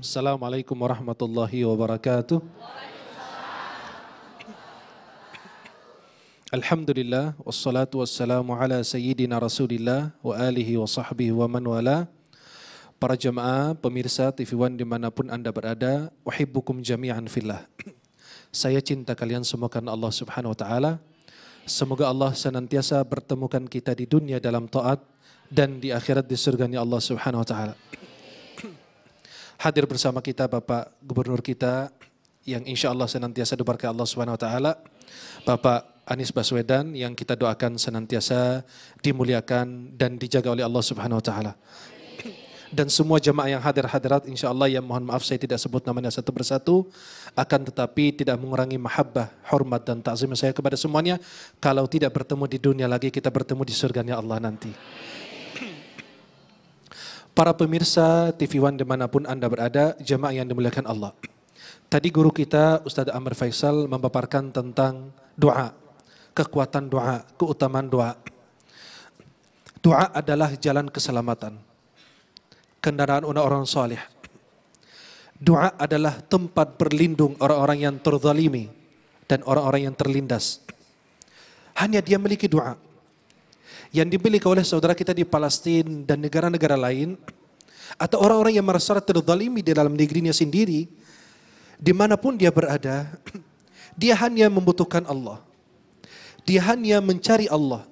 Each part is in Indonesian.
Assalamualaikum warahmatullahi wabarakatuh. Alhamdulillah, wassalatu wassalamu ala sayyidina rasulillah wa alihi wa sahbihi wa man wala. Para jemaah, pemirsa TV One dimanapun Anda berada, uhibbukum jami'an fillah. Saya cinta kalian semua karena Allah subhanahu wa ta'ala. Semoga Allah senantiasa bertemukan kita di dunia dalam taat dan di akhirat di surganya Allah subhanahu wa ta'ala. Hadir bersama kita Bapak Gubernur kita yang insya Allah senantiasa diberkahi Allah subhanahu wa ta'ala, Bapak Anies Baswedan, yang kita doakan senantiasa dimuliakan dan dijaga oleh Allah subhanahu wa ta'ala. Dan semua jemaah yang hadir-hadirat insya Allah, yang mohon maaf saya tidak sebut namanya satu persatu, akan tetapi tidak mengurangi mahabbah, hormat dan ta'zim saya kepada semuanya. Kalau tidak bertemu di dunia lagi, kita bertemu di surganya Allah nanti. Para pemirsa TV One dimanapun Anda berada, jemaah yang dimuliakan Allah. Tadi guru kita Ustaz Amr Faisal memaparkan tentang doa, kekuatan doa, keutamaan doa. Doa adalah jalan keselamatan, kendaraan orang-orang salih. Doa adalah tempat berlindung orang-orang yang terzalimi dan orang-orang yang terlindas. Hanya dia memiliki doa yang dimiliki oleh saudara kita di Palestina dan negara-negara lain, atau orang-orang yang merasa terzalimi di dalam negerinya sendiri, dimanapun dia berada, dia hanya membutuhkan Allah. Dia hanya mencari Allah.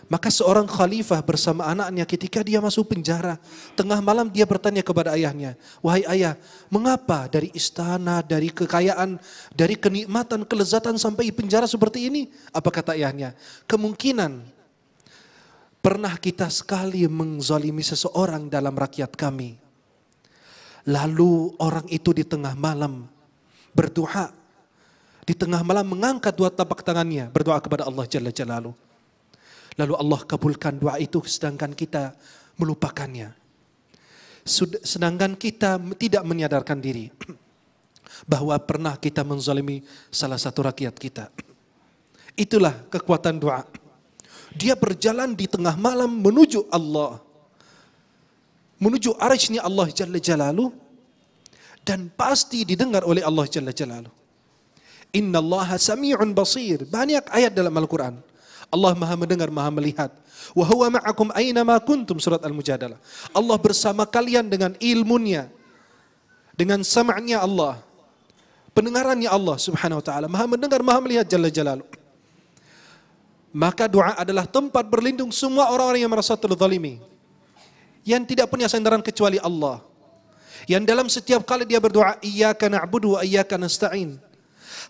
Maka seorang khalifah bersama anaknya ketika dia masuk penjara, tengah malam dia bertanya kepada ayahnya, "Wahai ayah, mengapa dari istana, dari kekayaan, dari kenikmatan, kelezatan sampai penjara seperti ini?" Apa kata ayahnya? "Kemungkinan pernah kita sekali menzalimi seseorang dalam rakyat kami. Lalu orang itu di tengah malam berdoa. Di tengah malam mengangkat dua tapak tangannya, berdoa kepada Allah Jalla Jalaluh. Lalu Allah kabulkan doa itu, sedangkan kita melupakannya. Sedangkan kita tidak menyadarkan diri bahwa pernah kita menzalimi salah satu rakyat kita." Itulah kekuatan doa. Dia berjalan di tengah malam menuju Allah, menuju arsy-Nya Allah Jalla Jalaluh, dan pasti didengar oleh Allah Jalla Jalaluh. Innallaha sami'un basir. Banyak ayat dalam Al-Quran. Allah maha mendengar, maha melihat. Wa huwa ma'akum aina ma kuntum, surat Al-Mujadalah. Allah bersama kalian dengan ilmunya, dengan sama'nya Allah, pendengarannya Allah subhanahu wa ta'ala. Maha mendengar, maha melihat Jalla Jalaluh. Maka doa adalah tempat berlindung semua orang-orang yang merasa terzalimi, yang tidak punya sandaran kecuali Allah, yang dalam setiap kali dia berdoa, iyyaka na'budu wa iyyaka nasta'in,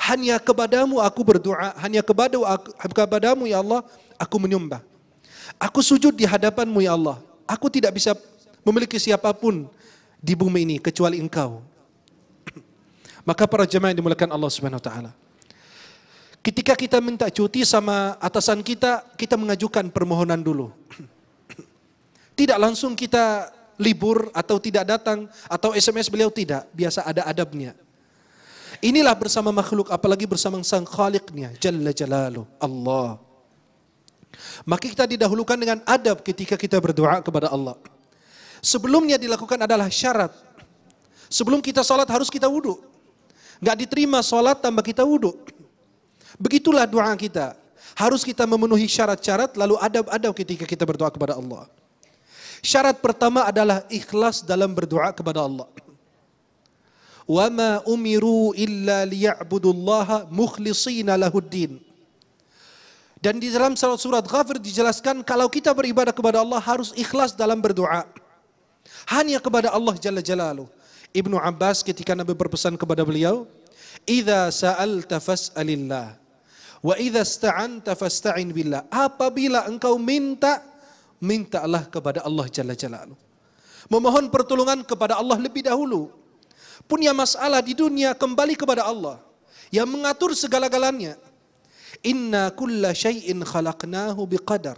hanya kepadamu aku berdoa, hanya kepadamu ya Allah aku menyembah, aku sujud di hadapanmu ya Allah, aku tidak bisa memiliki siapapun di bumi ini kecuali engkau. Maka para jemaah yang dimuliakan Allah subhanahu wa ta'ala, ketika kita minta cuti sama atasan kita, kita mengajukan permohonan dulu. Tidak langsung kita libur atau tidak datang atau SMS beliau, tidak. Biasa ada adabnya. Inilah bersama makhluk, apalagi bersama sang khaliqnya, Jalla Jalaluh, Allah. Maka kita didahulukan dengan adab ketika kita berdoa kepada Allah. Sebelumnya dilakukan adalah syarat. Sebelum kita salat harus kita wudu. Nggak diterima salat tanpa kita wudu. Begitulah doa kita. Harus kita memenuhi syarat-syarat, lalu adab-adab ketika kita berdoa kepada Allah. Syarat pertama adalah ikhlas dalam berdoa kepada Allah. Wa ma umiru illa liya'budullaha mukhlishina lahuddin. Dan di dalam surat Ghafir dijelaskan kalau kita beribadah kepada Allah harus ikhlas dalam berdoa. Hanya kepada Allah Jalla Jalaluh. Ibnu Abbas ketika Nabi berpesan kepada beliau, "Idza sa'alta fas'alillah. Wa idza ista'anta fasta'in billah." Apabila engkau minta, mintalah kepada Allah Jalla Jalaluh. Memohon pertolongan kepada Allah lebih dahulu. Punya masalah di dunia, kembali kepada Allah yang mengatur segala-galanya. Inna kulla syai'in khalaqnahu biqadar.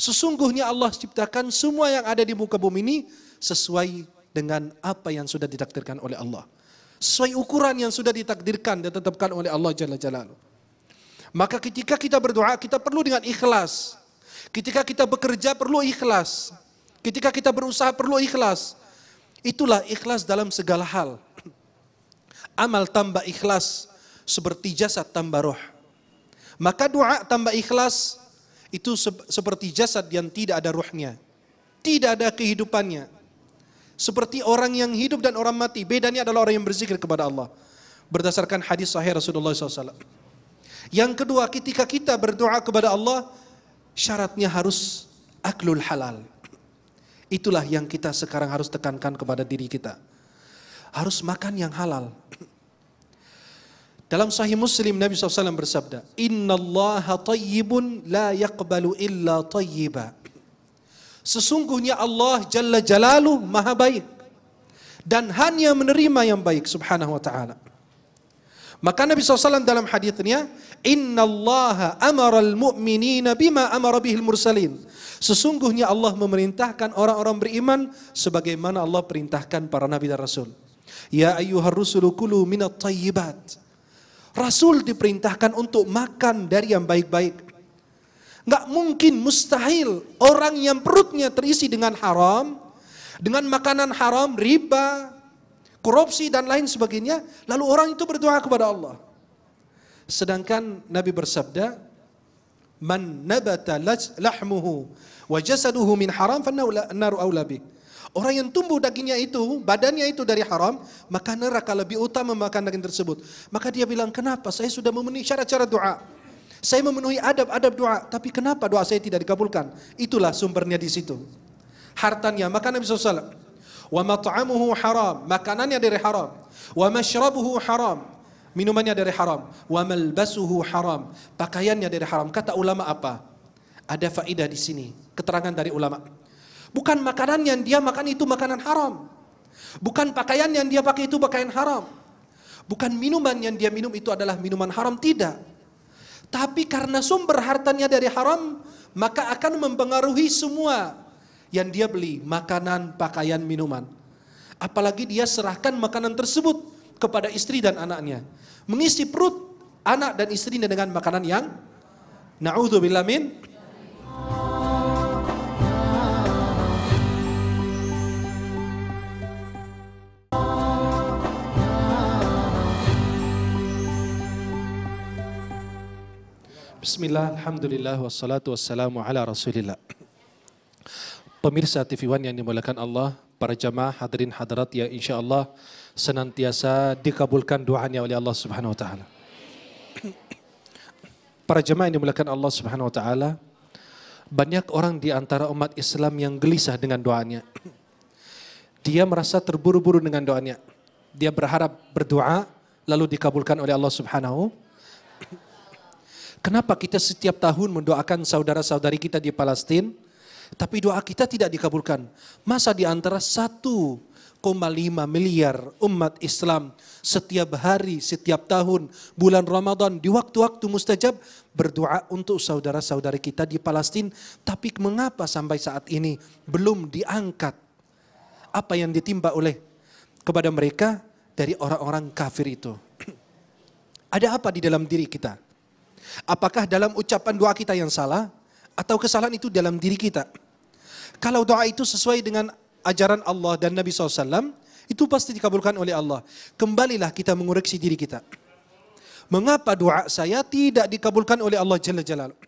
Sesungguhnya Allah ciptakan semua yang ada di muka bumi ini sesuai dengan apa yang sudah ditakdirkan oleh Allah. Sesuai ukuran yang sudah ditakdirkan dan ditetapkan oleh Allah Jalla Jalaluh. Maka ketika kita berdoa, kita perlu dengan ikhlas. Ketika kita bekerja perlu ikhlas. Ketika kita berusaha perlu ikhlas. Itulah ikhlas dalam segala hal. Amal tambah ikhlas seperti jasad tambah roh. Maka doa tambah ikhlas itu seperti jasad yang tidak ada ruhnya, tidak ada kehidupannya. Seperti orang yang hidup dan orang mati. Bedanya adalah orang yang berzikir kepada Allah. Berdasarkan hadis sahih Rasulullah SAW. Yang kedua, ketika kita berdoa kepada Allah, syaratnya harus aklul halal. Itulah yang kita sekarang harus tekankan kepada diri kita. Harus makan yang halal. Dalam Sahih Muslim Nabi SAW bersabda, Innallaha tayyibun la yaqbalu illa tayyiba. Sesungguhnya Allah Jalla Jalaluh maha baik dan hanya menerima yang baik subhanahu wa ta'ala. Maka Nabi SAW dalam haditsnya, Innallaha amaral mu'minina bima amara bihil mursalin. Sesungguhnya Allah memerintahkan orang-orang beriman sebagaimana Allah perintahkan para nabi dan rasul. Ya ayyuhar rusulu kulu minat tayyibat. Rasul diperintahkan untuk makan dari yang baik-baik. Nggak mungkin, mustahil orang yang perutnya terisi dengan haram, dengan makanan haram, riba, korupsi dan lain sebagainya, lalu orang itu berdoa kepada Allah. Sedangkan Nabi bersabda, Man nabata lahmuhu wa jasaduhu min haram fannaru aula bih. Orang yang tumbuh dagingnya itu, badannya itu dari haram, maka neraka lebih utama makan daging tersebut. Maka dia bilang, kenapa saya sudah memenuhi syarat-syarat doa, saya memenuhi adab-adab doa, tapi kenapa doa saya tidak dikabulkan? Itulah sumbernya di situ. Hartanya, maka Nabi SAW, wa mat'amuhu haram, makanannya dari haram, wa mashrabuhu haram, minumannya dari haram, wa malbasuhu haram, pakaiannya dari haram. Kata ulama apa? Ada faidah di sini, keterangan dari ulama. Bukan makanan yang dia makan itu makanan haram. Bukan pakaian yang dia pakai itu pakaian haram. Bukan minuman yang dia minum itu adalah minuman haram, tidak. Tapi karena sumber hartanya dari haram, maka akan mempengaruhi semua yang dia beli, makanan, pakaian, minuman. Apalagi dia serahkan makanan tersebut kepada istri dan anaknya. Mengisi perut anak dan istrinya dengan makanan yang na'udzubillah min. Bismillah, alhamdulillah, wassalatu wassalamu ala rasulillah. Pemirsa TV One yang dimuliakan Allah, para jamaah hadirin hadirat yang insya Allah senantiasa dikabulkan doanya oleh Allah Subhanahu wa taala. Para jamaah yang dimuliakan Allah Subhanahu wa taala, banyak orang di antara umat Islam yang gelisah dengan doanya. Dia merasa terburu-buru dengan doanya. Dia berharap berdoa lalu dikabulkan oleh Allah Subhanahu. Kenapa kita setiap tahun mendoakan saudara-saudari kita di Palestina, tapi doa kita tidak dikabulkan? Masa di antara 1,5 miliar umat Islam setiap hari, setiap tahun, bulan Ramadan, di waktu-waktu mustajab berdoa untuk saudara-saudari kita di Palestina, tapi mengapa sampai saat ini belum diangkat apa yang ditimpa oleh kepada mereka dari orang-orang kafir itu? Ada apa di dalam diri kita? Apakah dalam ucapan doa kita yang salah, atau kesalahan itu dalam diri kita? Kalau doa itu sesuai dengan ajaran Allah dan Nabi SAW, itu pasti dikabulkan oleh Allah. Kembalilah kita mengoreksi diri kita. Mengapa doa saya tidak dikabulkan oleh Allah Jalla Jalaluh?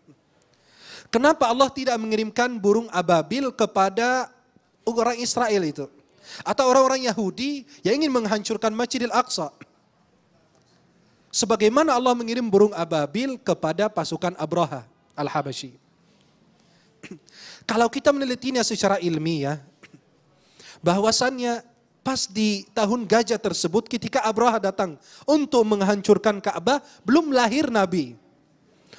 Kenapa Allah tidak mengirimkan burung ababil kepada orang Israel itu? Atau orang-orang Yahudi yang ingin menghancurkan Masjidil Aqsa? Sebagaimana Allah mengirim burung ababil kepada pasukan Abraha Al-Habasyi. Kalau kita menelitinya secara ilmiah, bahwasannya pas di tahun gajah tersebut ketika Abraha datang untuk menghancurkan Ka'bah, belum lahir Nabi.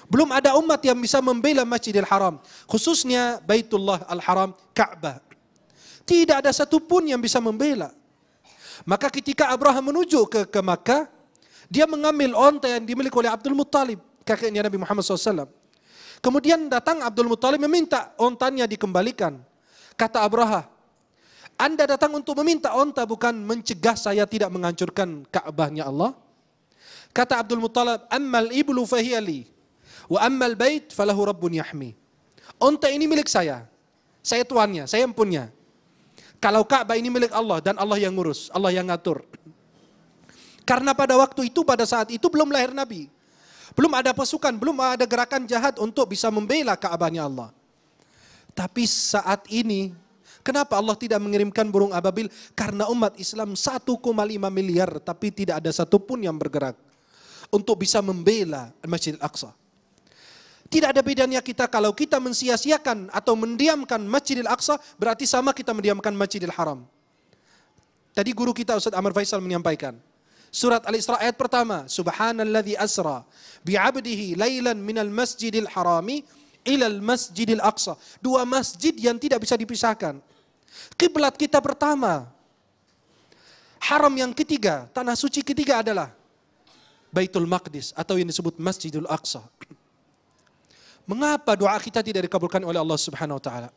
Belum ada umat yang bisa membela Masjidil Haram, khususnya Baitullah Al-Haram, Ka'bah. Tidak ada satupun yang bisa membela. Maka ketika Abraha menuju ke Makkah, dia mengambil onta yang dimiliki oleh Abdul Muttalib, kakeknya Nabi Muhammad SAW. Kemudian datang Abdul Muttalib meminta ontanya dikembalikan. Kata Abraha, Anda datang untuk meminta onta bukan mencegah saya tidak menghancurkan Ka'bahnya Allah? Kata Abdul Muttalib, Ammal iblu fahiyali, wa ammal bait falahu rabbun yahmi. Onta ini milik saya tuannya, saya empunnya. Kalau Ka'bah ini milik Allah dan Allah yang ngurus, Allah yang ngatur. Karena pada waktu itu, pada saat itu belum lahir Nabi. Belum ada pasukan, belum ada gerakan jahat untuk bisa membela Ka'bahnya Allah. Tapi saat ini, kenapa Allah tidak mengirimkan burung ababil? Karena umat Islam 1,5 miliar, tapi tidak ada satupun yang bergerak untuk bisa membela Masjidil Aqsa. Tidak ada bedanya kita kalau kita mensia-siakan atau mendiamkan Masjidil Aqsa, berarti sama kita mendiamkan Masjidil Haram. Tadi guru kita Ustaz Amr Faisal menyampaikan. Surat Al-Isra ayat pertama, Subhanalladzi asra bi'abdihi lailan minal masjidil harami ilal masjidil aqsa. Dua masjid yang tidak bisa dipisahkan. Kiblat kita pertama, haram yang ketiga, tanah suci ketiga adalah Baitul Maqdis atau yang disebut Masjidul Aqsa. Mengapa doa kita tidak dikabulkan oleh Allah Subhanahu wa taala?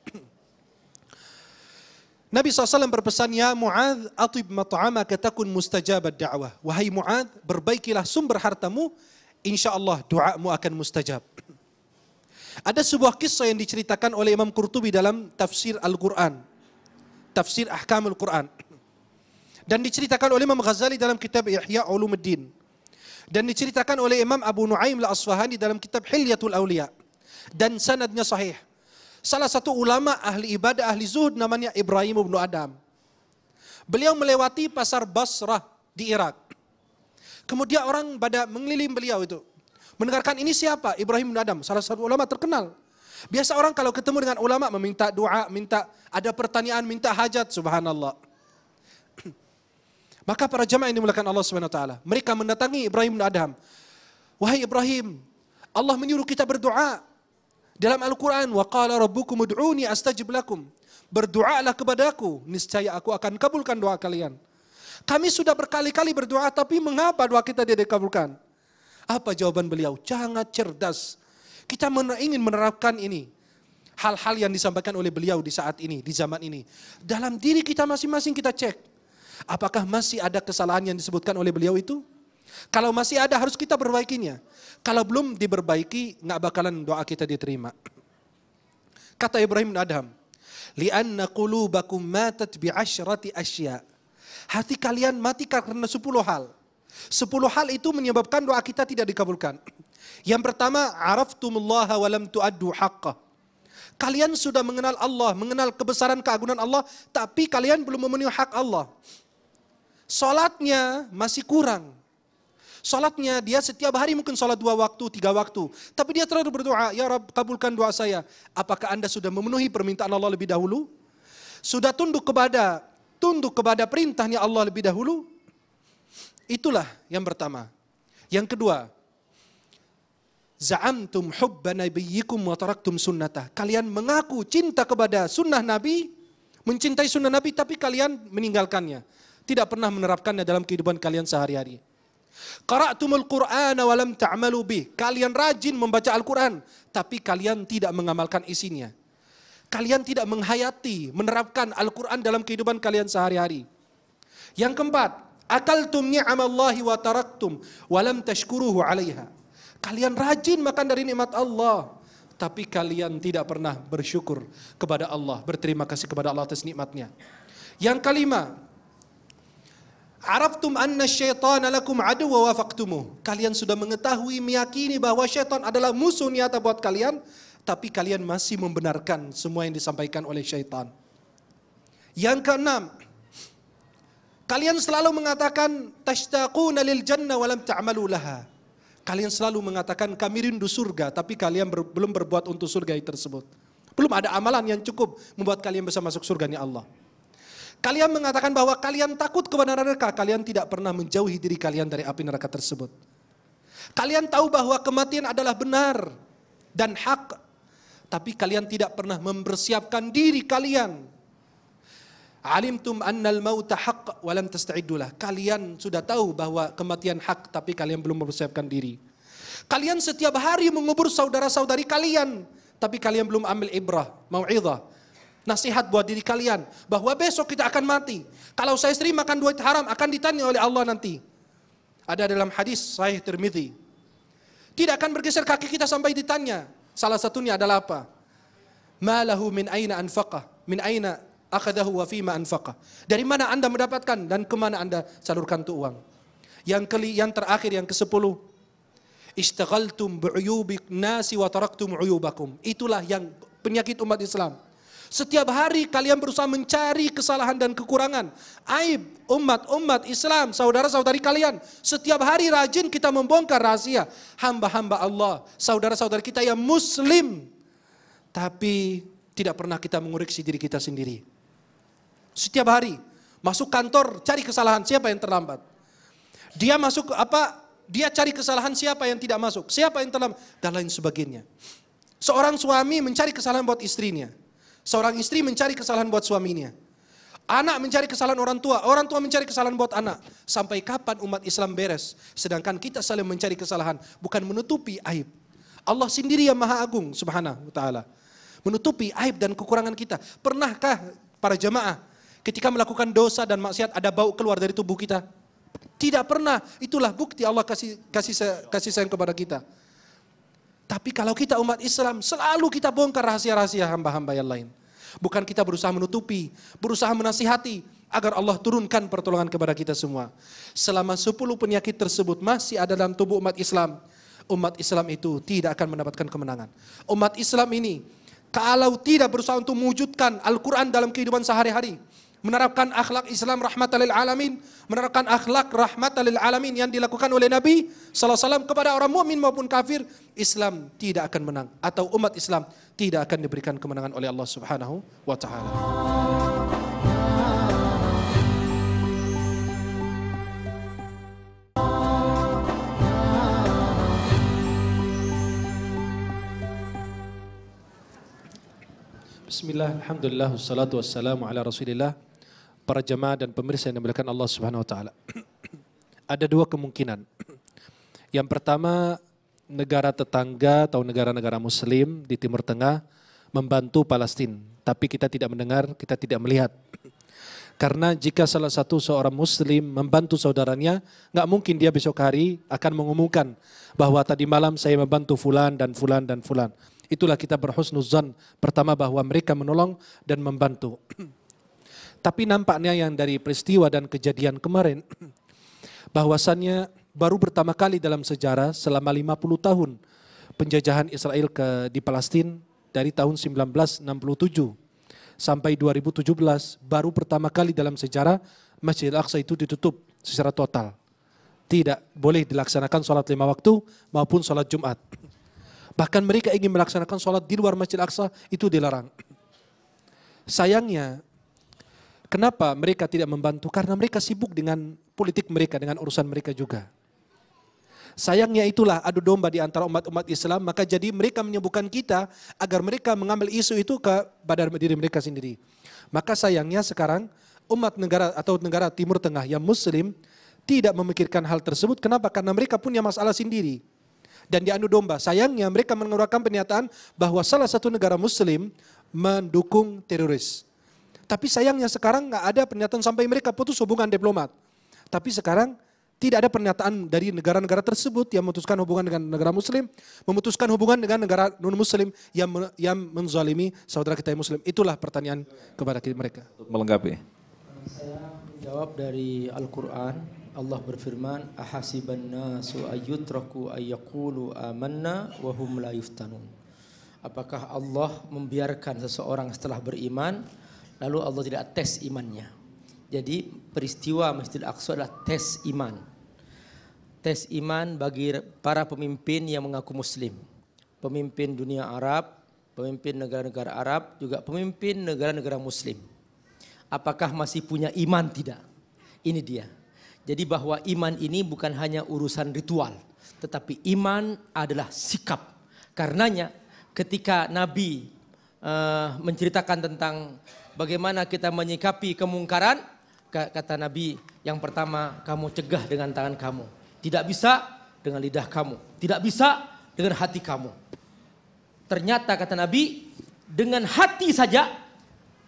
Nabi SAW berpesan, ya Mu'adz, atib mat'amaka takun mustajabad da'wah. Wahai Mu'adz, berbaikilah sumber hartamu, insyaallah doamu akan mustajab. Ada sebuah kisah yang diceritakan oleh Imam Qurtubi dalam tafsir Al-Quran, tafsir Ahkamul Quran, dan diceritakan oleh Imam Ghazali dalam kitab Ihya Ulumuddin, dan diceritakan oleh Imam Abu Nuaim Al-Asfahani dalam kitab Hilyatul Awliya, dan sanadnya sahih. Salah satu ulama ahli ibadah, ahli zuhud namanya Ibrahim bin Adham. Beliau melewati pasar Basrah di Irak. Kemudian orang pada mengelilingi beliau itu. Mendengarkan ini siapa? Ibrahim bin Adham, salah satu ulama terkenal. Biasa orang kalau ketemu dengan ulama meminta doa, minta ada pertanyaan, minta hajat, subhanallah. Maka para jamaah yang dimuliakan Allah Subhanahu wa taala, mereka mendatangi Ibrahim bin Adham. Wahai Ibrahim, Allah menyuruh kita berdoa. Dalam Al-Quran, wa qala rabbukum ud'uni astajib lakum. Berdoalah kepadaku, niscaya aku akan kabulkan doa kalian. Kami sudah berkali-kali berdoa, tapi mengapa doa kita tidak dikabulkan? Apa jawaban beliau? Sangat cerdas. Kita ingin menerapkan ini. Hal-hal yang disampaikan oleh beliau di saat ini, di zaman ini. Dalam diri kita masing-masing kita cek. Apakah masih ada kesalahan yang disebutkan oleh beliau itu? Kalau masih ada harus kita perbaikinya. Kalau belum diperbaiki, nggak bakalan doa kita diterima. Kata Ibrahim bin Adham, li'anna qulubakum matat bi'asyrati asya. Hati kalian mati karena 10 hal. 10 hal itu menyebabkan doa kita tidak dikabulkan. Yang pertama, araftumullaha wa lam tu'addu haqqah. Kalian sudah mengenal Allah, mengenal kebesaran keagungan Allah, tapi kalian belum memenuhi hak Allah. Salatnya masih kurang. Salatnya dia setiap hari mungkin salat 2 waktu, 3 waktu. Tapi dia terus berdoa, ya Rabb kabulkan doa saya. Apakah Anda sudah memenuhi permintaan Allah lebih dahulu? Sudah tunduk kepada perintahnya Allah lebih dahulu? Itulah yang pertama. Yang kedua, za'amtum hubba nabiyyikum wa taraktum sunnatah. Kalian mengaku cinta kepada sunnah Nabi, mencintai sunnah Nabi, tapi kalian meninggalkannya. Tidak pernah menerapkannya dalam kehidupan kalian sehari-hari. Qara'tumul Qur'ana wa lam ta'malu bih. Kalian rajin membaca Al-Quran, tapi kalian tidak mengamalkan isinya. Kalian tidak menghayati, menerapkan Al-Quran dalam kehidupan kalian sehari-hari. Yang keempat, akaltum ni'amallahi wa taraktum wa lam tashkuruhu 'alaiha. Kalian rajin makan dari nikmat Allah, tapi kalian tidak pernah bersyukur kepada Allah, berterima kasih kepada Allah atas nikmatnya. Yang kelima, araftum anna syaitana lakum adu wa wafaqtumuh. Kalian sudah mengetahui, meyakini bahwa syaitan adalah musuh nyata buat kalian, tapi kalian masih membenarkan semua yang disampaikan oleh syaitan. Yang keenam, kalian selalu mengatakan tashtaquna lil jannah wa lam ta'malu laha. Kalian selalu mengatakan kami rindu surga, tapi kalian belum berbuat untuk surga tersebut. Belum ada amalan yang cukup membuat kalian bisa masuk surganya Allah. Kalian mengatakan bahwa kalian takut kepada neraka, kalian tidak pernah menjauhi diri kalian dari api neraka tersebut. Kalian tahu bahwa kematian adalah benar dan hak, tapi kalian tidak pernah mempersiapkan diri kalian. Alimtum annal mauta haqq wa lam tasta'iddulah. Kalian sudah tahu bahwa kematian hak, tapi kalian belum mempersiapkan diri. Kalian setiap hari mengubur saudara-saudari kalian, tapi kalian belum ambil ibrah, mau'izah, nasihat buat diri kalian bahwa besok kita akan mati. Kalau saya sering makan duit haram akan ditanya oleh Allah nanti. Ada dalam hadis sahih Tirmidzi. Tidak akan bergeser kaki kita sampai ditanya. Salah satunya adalah apa? Ma lahu min aina anfaqah, min aina akhadahu wa fima anfaqa. Dari mana Anda mendapatkan dan kemana Anda salurkan itu uang. Yang terakhir, yang ke-10, ishtaghaltum bi'uyubik nasi wa taraktum uyubakum. Itulah yang penyakit umat Islam. Setiap hari kalian berusaha mencari kesalahan dan kekurangan, aib umat Islam, saudara-saudari kalian. Setiap hari rajin kita membongkar rahasia hamba-hamba Allah, saudara-saudari kita yang muslim. Tapi tidak pernah kita mengoreksi diri kita sendiri. Setiap hari masuk kantor cari kesalahan siapa yang terlambat. Dia masuk dia cari kesalahan siapa yang tidak masuk, siapa yang terlambat, dan lain sebagainya. Seorang suami mencari kesalahan buat istrinya. Seorang istri mencari kesalahan buat suaminya. Anak mencari kesalahan orang tua mencari kesalahan buat anak. Sampai kapan umat Islam beres? Sedangkan kita saling mencari kesalahan, bukan menutupi aib. Allah sendiri yang Maha Agung Subhanahu wa Ta'ala menutupi aib dan kekurangan kita. Pernahkah para jamaah ketika melakukan dosa dan maksiat ada bau keluar dari tubuh kita? Tidak pernah. Itulah bukti Allah kasih sayang kepada kita. Tapi kalau kita umat Islam, selalu kita bongkar rahasia-rahasia hamba-hamba yang lain. Bukan kita berusaha menutupi, berusaha menasihati agar Allah turunkan pertolongan kepada kita semua. Selama 10 penyakit tersebut masih ada dalam tubuh umat Islam itu tidak akan mendapatkan kemenangan. Umat Islam ini kalau tidak berusaha untuk mewujudkan Al-Quran dalam kehidupan sehari-hari, menerapkan akhlak Islam rahmatan lil alamin, menerapkan akhlak rahmatan lil alamin yang dilakukan oleh Nabi sallallahu alaihi wasallam kepada orang mukmin maupun kafir, Islam tidak akan menang atau umat Islam tidak akan diberikan kemenangan oleh Allah Subhanahu wa taala. Bismillah, alhamdulillah, wassalatu wassalamu ala Rasulillah. Para jemaah dan pemirsa yang dimuliakan Allah Subhanahu wa taala. Ada 2 kemungkinan. Yang pertama, negara tetangga atau negara-negara muslim di Timur Tengah membantu Palestina, tapi kita tidak mendengar, kita tidak melihat. Karena jika salah satu seorang muslim membantu saudaranya, enggak mungkin dia besok hari akan mengumumkan bahwa tadi malam saya membantu fulan dan fulan dan fulan. Itulah kita berhusnuzan pertama bahwa mereka menolong dan membantu. Tapi nampaknya yang dari peristiwa dan kejadian kemarin, bahwasannya baru pertama kali dalam sejarah selama 50 tahun penjajahan Israel di Palestina dari tahun 1967 sampai 2017, baru pertama kali dalam sejarah Masjid Al-Aqsa itu ditutup secara total. Tidak boleh dilaksanakan sholat 5 waktu maupun sholat Jumat. Bahkan mereka ingin melaksanakan sholat di luar Masjid Al-Aqsa, itu dilarang. Sayangnya, kenapa mereka tidak membantu? Karena mereka sibuk dengan politik mereka, dengan urusan mereka juga. Sayangnya itulah adu domba di antara umat-umat Islam, maka jadi mereka menyebutkan kita agar mereka mengambil isu itu kepada diri mereka sendiri. Maka sayangnya sekarang umat negara atau negara Timur Tengah yang Muslim tidak memikirkan hal tersebut. Kenapa? Karena mereka punya masalah sendiri. Dan diadu domba. Sayangnya mereka mengeluarkan pernyataan bahwa salah satu negara Muslim mendukung teroris. Tapi sayangnya sekarang nggak ada pernyataan sampai mereka putus hubungan diplomat. Tapi sekarang tidak ada pernyataan dari negara-negara tersebut yang memutuskan hubungan dengan negara Muslim, memutuskan hubungan dengan negara non-Muslim yang menzalimi saudara kita yang Muslim. Itulah pertanyaan kepada mereka. Untuk melengkapi. Saya menjawab dari Al-Quran. Allah berfirman, ahasiban nasu ayyutraku ayyaqulu amanna wa hum la yuftanun. Apakah Allah membiarkan seseorang setelah beriman lalu Allah tidak tes imannya? Jadi peristiwa Masjidil Aqsa adalah tes iman. Tes iman bagi para pemimpin yang mengaku muslim. Pemimpin dunia Arab, pemimpin negara-negara Arab, juga pemimpin negara-negara muslim. Apakah masih punya iman tidak? Ini dia. Jadi bahwa iman ini bukan hanya urusan ritual, tetapi iman adalah sikap. Karenanya ketika Nabi menceritakan tentang bagaimana kita menyikapi kemungkaran, kata Nabi, yang pertama kamu cegah dengan tangan kamu. Tidak bisa dengan lidah kamu. Tidak bisa dengan hati kamu. Ternyata kata Nabi, dengan hati saja,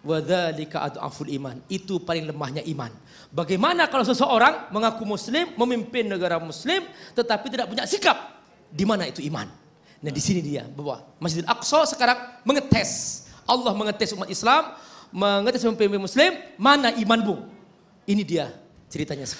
wadzalika ad'aful iman. Itu paling lemahnya iman. Bagaimana kalau seseorang mengaku muslim, memimpin negara muslim, tetapi tidak punya sikap? Di mana itu iman? Nah di sini dia bahwa Masjidil Aqsa sekarang mengetes. Allah mengetes umat Islam mengetes pemimpin muslim, mana imanmu? Ini dia ceritanya sekarang.